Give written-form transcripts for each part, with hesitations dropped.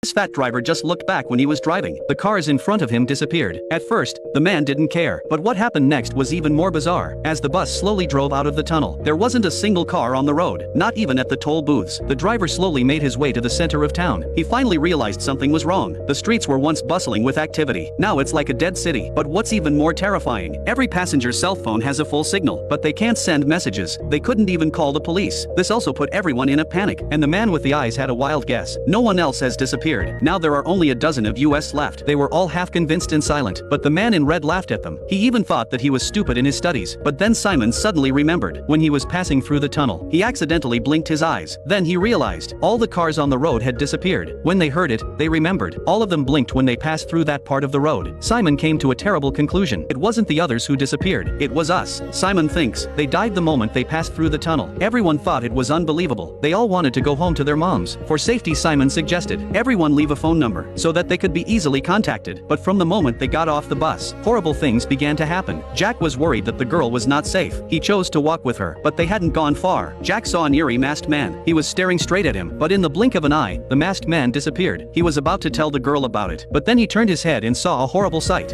This fat driver just looked back when he was driving. The cars in front of him disappeared. At first, the man didn't care, but what happened next was even more bizarre. As the bus slowly drove out of the tunnel, there wasn't a single car on the road, not even at the toll booths. The driver slowly made his way to the center of town. He finally realized something was wrong. The streets were once bustling with activity. Now it's like a dead city. But what's even more terrifying, every passenger's cell phone has a full signal, but they can't send messages. They couldn't even call the police. This also put everyone in a panic, and the man with the eyes had a wild guess. No one else has disappeared. Now there are only a dozen of us left. They were all half convinced and silent, but the man in red laughed at them. He even thought that he was stupid in his studies. But then Simon suddenly remembered. When he was passing through the tunnel, he accidentally blinked his eyes. Then he realized all the cars on the road had disappeared. When they heard it, they remembered. All of them blinked when they passed through that part of the road. Simon came to a terrible conclusion. It wasn't the others who disappeared. It was us. Simon thinks they died the moment they passed through the tunnel. Everyone thought it was unbelievable. They all wanted to go home to their moms. For safety, Simon suggested everyone leave a phone number so that they could be easily contacted. But from the moment they got off the bus, horrible things began to happen. Jack was worried that the girl was not safe. He chose to walk with her, but they hadn't gone far. Jack saw an eerie masked man. He was staring straight at him, but in the blink of an eye, the masked man disappeared. He was about to tell the girl about it, but then he turned his head and saw a horrible sight.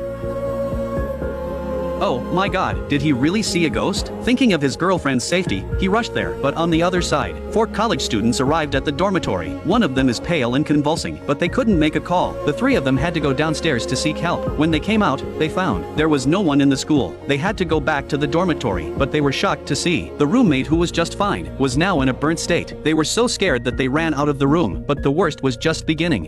Oh my God, did he really see a ghost? Thinking of his girlfriend's safety, he rushed there, but on the other side, 4 college students arrived at the dormitory. One of them is pale and convulsing, but they couldn't make a call. The 3 of them had to go downstairs to seek help. When they came out, they found there was no one in the school. They had to go back to the dormitory, but they were shocked to see the roommate, who was just fine, was now in a burnt state. They were so scared that they ran out of the room, but the worst was just beginning.